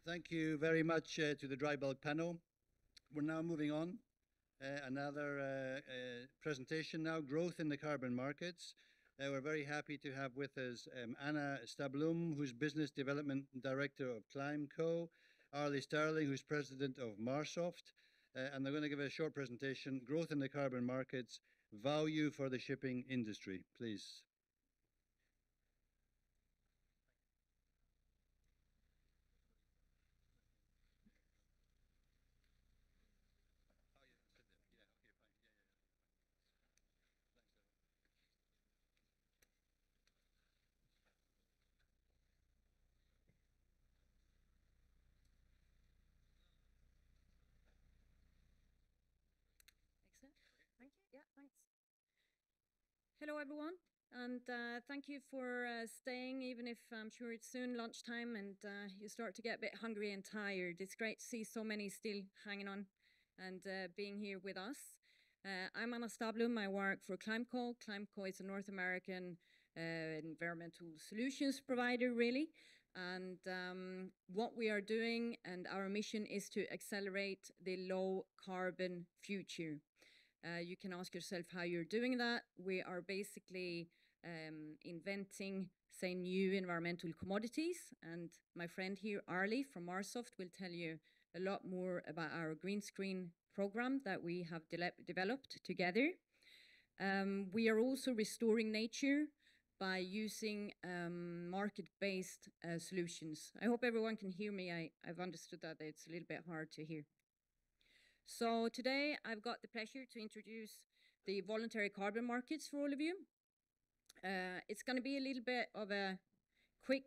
Thank you very much to the dry bulk panel. We're now moving on. Another presentation now, growth in the carbon markets. We're very happy to have with us Anna Stablum, who's Business Development Director of ClimeCo, Arlie Starling, who's President of Marsoft, and they're going to give a short presentation, growth in the carbon markets, value for the shipping industry. Please. Excellent. Thank you. Yeah, thanks. Hello, everyone. And thank you for staying, even if I'm sure it's soon lunchtime and you start to get a bit hungry and tired. It's great to see so many still hanging on and being here with us. I'm Anna Stablum. I work for ClimeCo. ClimeCo is a North American environmental solutions provider, really. And what we are doing and our mission is to accelerate the low carbon future. You can ask yourself how you're doing that. We are basically inventing, say, new environmental commodities. And my friend here, Arlie from Marsoft, will tell you a lot more about our green screen program that we have developed together. We are also restoring nature by using market-based solutions. I hope everyone can hear me. I've understood that it's a little bit hard to hear. So today I've got the pleasure to introduce the voluntary carbon markets for all of you. It's going to be a little bit of a quick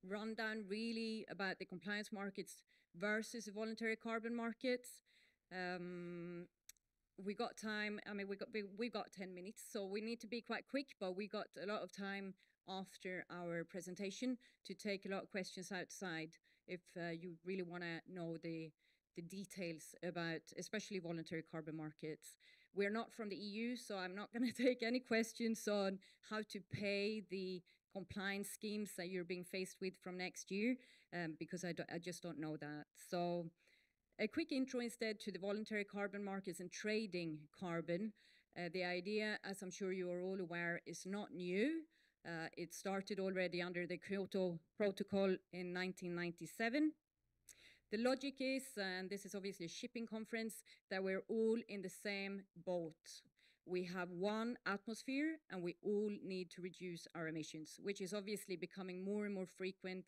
rundown really about the compliance markets versus the voluntary carbon markets. We got time, we got 10 minutes, so we need to be quite quick, but we got a lot of time after our presentation to take a lot of questions outside if you really want to know the details about especially voluntary carbon markets. We're not from the EU, so I'm not going to take any questions on how to pay the compliance schemes that you're being faced with from next year, because I just don't know that. So a quick intro instead to the voluntary carbon markets and trading carbon. The idea, as I'm sure you are all aware, is not new. It started already under the Kyoto Protocol in 1997. The logic is, and this is obviously a shipping conference, that we're all in the same boat. We have one atmosphere and we all need to reduce our emissions, which is obviously becoming more and more frequent,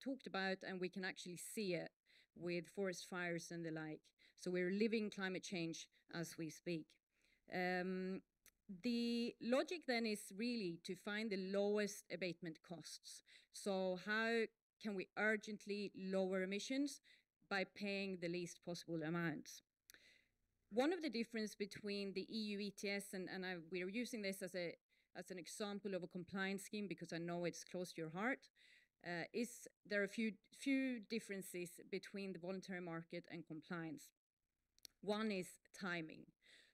talked about, and we can actually see it with forest fires and the like. So we're living climate change as we speak. The logic then is really to find the lowest abatement costs. So how can we urgently lower emissions by paying the least possible amounts? One of the differences between the EU ETS and we're using this as an example of a compliance scheme because I know it's close to your heart, is there are a few differences between the voluntary market and compliance. One is timing.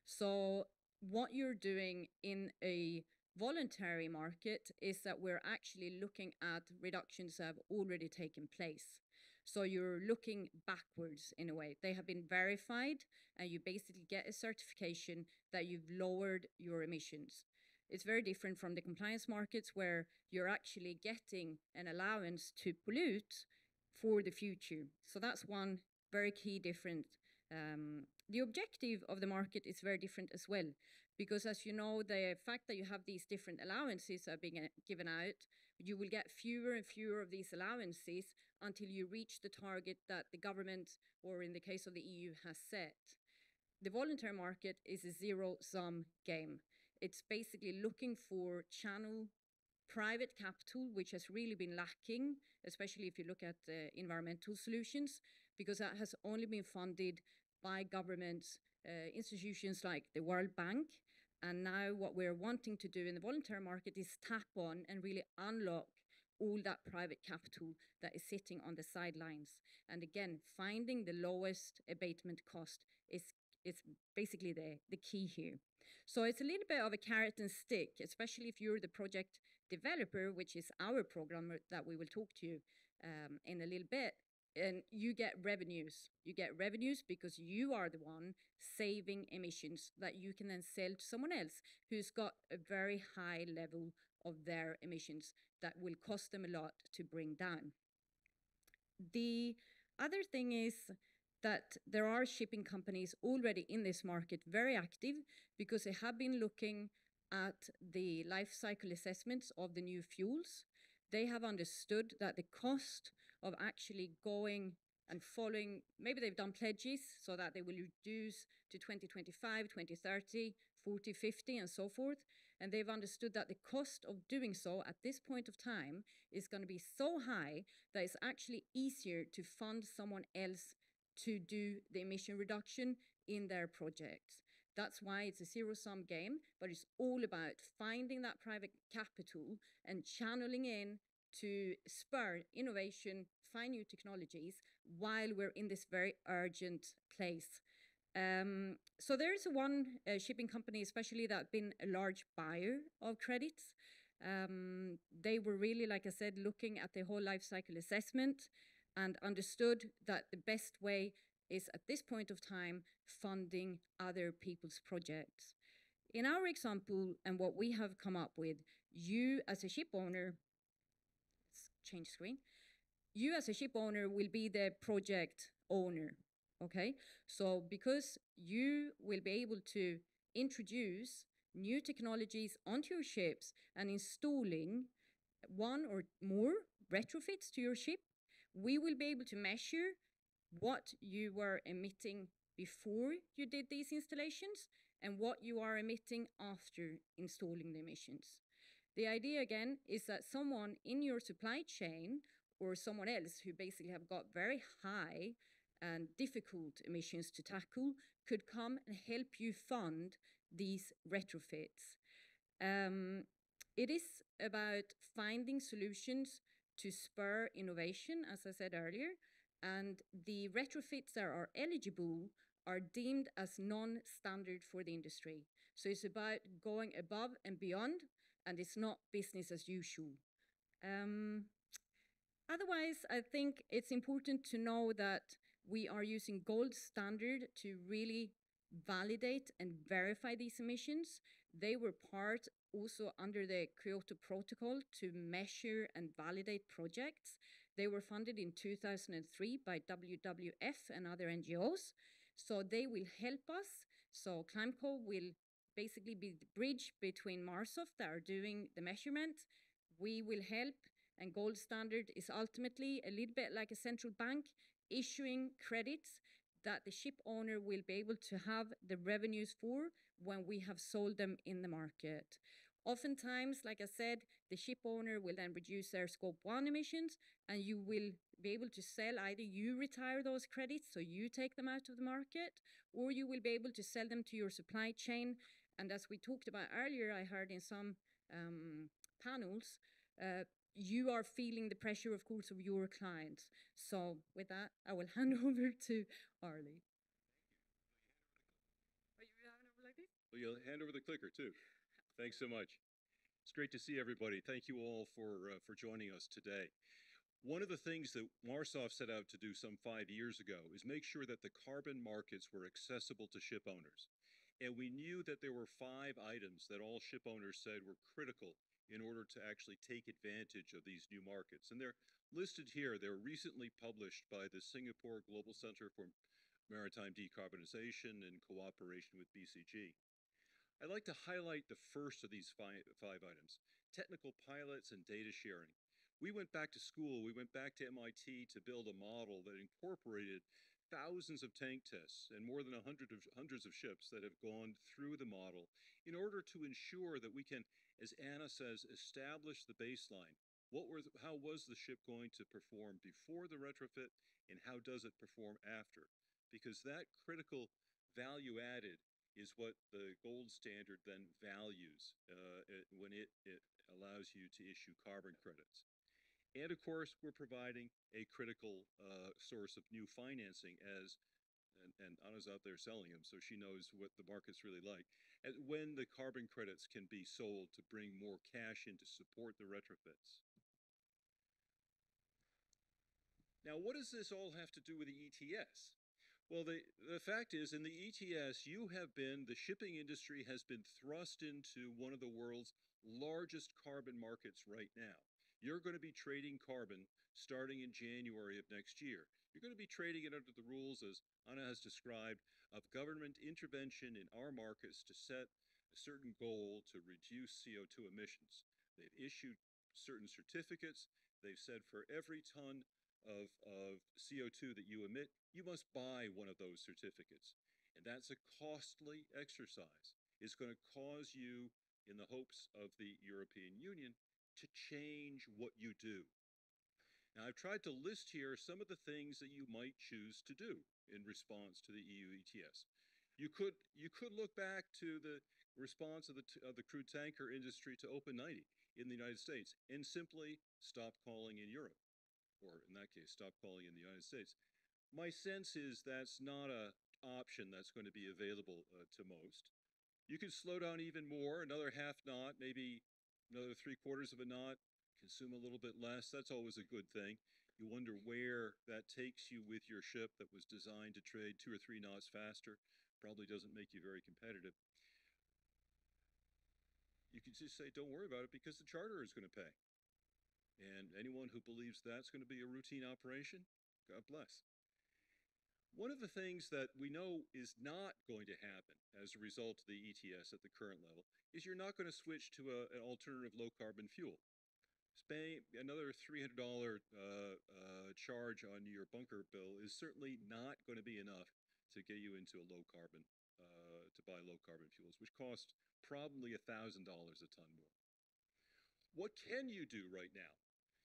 So what you're doing in a voluntary market is that we're actually looking at reductions that have already taken place. So you're looking backwards in a way. They have been verified and you basically get a certification that you've lowered your emissions. It's very different from the compliance markets where you're actually getting an allowance to pollute for the future. So that's one very key difference. The objective of the market is very different as well, because as you know, the fact that you have these different allowances are being given out, you will get fewer and fewer of these allowances until you reach the target that the government, or in the case of the EU, has set. The voluntary market is a zero-sum game. It's basically looking for channel private capital, which has really been lacking, especially if you look at environmental solutions, because that has only been funded by governments, institutions like the World Bank. And now what we're wanting to do in the voluntary market is tap on and really unlock all that private capital that is sitting on the sidelines. And again, finding the lowest abatement cost is basically the key here. So it's a little bit of a carrot and stick, especially if you're the project developer, which is our program that we will talk to you in a little bit. and you get revenues. You get revenues because you are the one saving emissions that you can then sell to someone else who's got a very high level of their emissions that will cost them a lot to bring down. The other thing is that there are shipping companies already in this market very active because they have been looking at the life cycle assessments of the new fuels. They have understood that the cost of actually going and following, maybe they've done pledges so that they will reduce to 2025, 2030, 40, 50, and so forth. And they've understood that the cost of doing so at this point of time is going to be so high that it's actually easier to fund someone else to do the emission reduction in their projects. That's why it's a zero-sum game, but it's all about finding that private capital and channeling in to spur innovation, find new technologies, while we're in this very urgent place. So there's one shipping company, especially that been a large buyer of credits. They were really, like I said, looking at the whole life cycle assessment and understood that the best way is at this point of time funding other people's projects. In our example and what we have come up with, you as a ship owner, let's change screen, you as a ship owner will be the project owner, okay? So because you will be able to introduce new technologies onto your ships and installing one or more retrofits to your ship, we will be able to measure what you were emitting before you did these installations and what you are emitting after installing the emissions. The idea again is that someone in your supply chain or someone else who basically have got very high and difficult emissions to tackle could come and help you fund these retrofits. It is about finding solutions to spur innovation, as I said earlier, and the retrofits that are eligible are deemed as non-standard for the industry. So it's about going above and beyond, and it's not business as usual. Otherwise, I think it's important to know that we are using gold standard to really validate and verify these emissions. They were part also under the Kyoto Protocol to measure and validate projects. They were funded in 2003 by WWF and other NGOs. So they will help us. So ClimeCo will basically be the bridge between Marsoft that are doing the measurement. We will help, and gold standard is ultimately a little bit like a central bank issuing credits that the ship owner will be able to have the revenues for when we have sold them in the market. Oftentimes, like I said, the ship owner will then reduce their scope 1 emissions, and you will be able to sell, either you retire those credits, so you take them out of the market, or you will be able to sell them to your supply chain. And as we talked about earlier, I heard in some panels, you are feeling the pressure, of course, of your clients. So with that, I will hand over to Arlie. Are you having over like this? Well, you'll hand over the clicker too. Thanks so much. It's great to see everybody. Thank you all for joining us today. One of the things that Marsoft set out to do some 5 years ago is make sure that the carbon markets were accessible to ship owners. And we knew that there were 5 items that all ship owners said were critical in order to actually take advantage of these new markets. And they're listed here. They're recently published by the Singapore Global Center for Maritime Decarbonization in cooperation with BCG. I'd like to highlight the first of these five items: technical pilots and data sharing. We went back to school, we went back to MIT to build a model that incorporated thousands of tank tests and more than hundreds of ships that have gone through the model in order to ensure that we can, as Anna says, establish the baseline. How was the ship going to perform before the retrofit, and how does it perform after? Because that critical value added is what the gold standard then values when it allows you to issue carbon credits. And of course, we're providing a critical source of new financing and Anna's out there selling them, so she knows what the market's really like. And when the carbon credits can be sold to bring more cash in to support the retrofits. Now, what does this all have to do with the ETS? Well, the fact is, in the ETS, the shipping industry has been thrust into one of the world's largest carbon markets right now. You're going to be trading carbon starting in January of next year. You're going to be trading it under the rules, as Anna has described, of government intervention in our markets to set a certain goal to reduce CO2 emissions. They've issued certain certificates. They've said for every ton of CO2 that you emit, you must buy one of those certificates. And that's a costly exercise. It's going to cause you, in the hopes of the European Union, to change what you do. Now, I've tried to list here some of the things that you might choose to do in response to the EU ETS. You could look back to the response of the crude tanker industry to Open 90 in the United States and simply stop calling in Europe, or in that case, stop calling in the United States. My sense is that's not an option that's going to be available to most. You can slow down even more, another half knot, maybe another 3/4 of a knot, consume a little bit less. That's always a good thing. You wonder where that takes you with your ship that was designed to trade 2 or 3 knots faster. Probably doesn't make you very competitive. You can just say, don't worry about it because the charterer is going to pay. And anyone who believes that's going to be a routine operation, God bless. One of the things that we know is not going to happen as a result of the ETS at the current level is you're not going to switch to an alternative low carbon fuel. Another $300 charge on your bunker bill is certainly not going to be enough to get you into a low carbon, to buy low carbon fuels, which cost probably $1,000 a ton more. What can you do right now?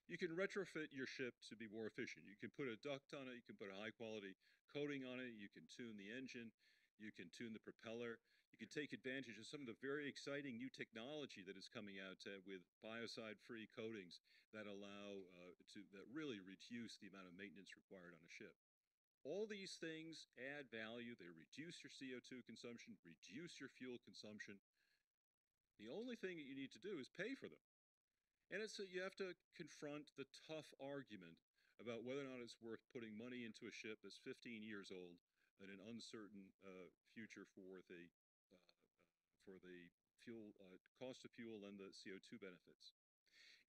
You can retrofit your ship to be more efficient. You can put a duct on it, you can put a high quality coating on it, you can tune the engine, you can tune the propeller, you can take advantage of some of the very exciting new technology that is coming out with biocide-free coatings that allow that really reduce the amount of maintenance required on a ship. All these things add value. They reduce your CO2 consumption, reduce your fuel consumption. The only thing that you need to do is pay for them. And you have to confront the tough argument about whether or not it's worth putting money into a ship that's 15 years old and an uncertain future for the fuel cost of fuel and the CO2 benefits.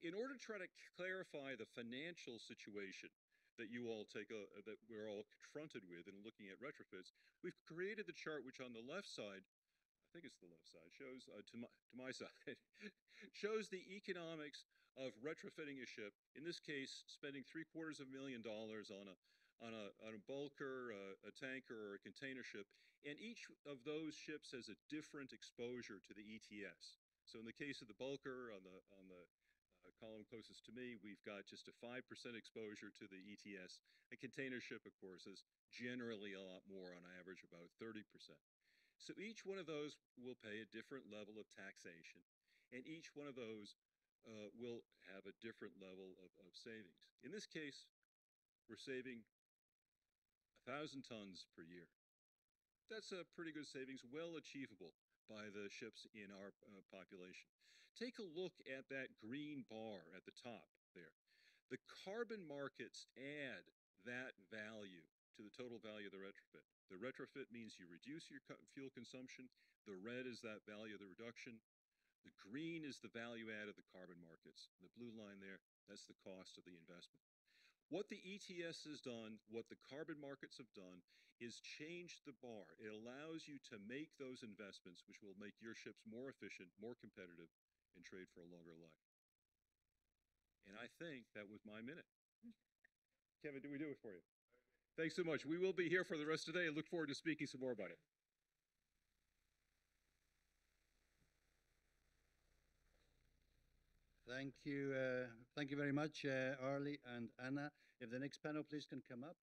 In order to try to clarify the financial situation that that we're all confronted with in looking at retrofits, we've created the chart which on the left side, I think it's the left side, shows to my side, shows the economics of retrofitting a ship. In this case, spending $750,000 on a bulker, a tanker, or a container ship, and each of those ships has a different exposure to the ETS. So in the case of the bulker on the column closest to me, we've got just a 5% exposure to the ETS. A container ship, of course, is generally a lot more, on average about 30%. So each one of those will pay a different level of taxation, and each one of those will have a different level of savings. In this case, we're saving 1,000 tons per year. That's a pretty good savings, well achievable by the ships in our population. Take a look at that green bar at the top there. The carbon markets add that value to the total value of the retrofit. The retrofit means you reduce your fuel consumption. The red is that value of the reduction. The green is the value add of the carbon markets. The blue line there, that's the cost of the investment. What the ETS has done, what the carbon markets have done, is change the bar. It allows you to make those investments, which will make your ships more efficient, more competitive, and trade for a longer life. And I think that was my minute. Kevin, do we do it for you? Thanks so much. We will be here for the rest of the day and look forward to speaking some more about it. Thank you very much, Arlie and Anna. If the next panel please can come up.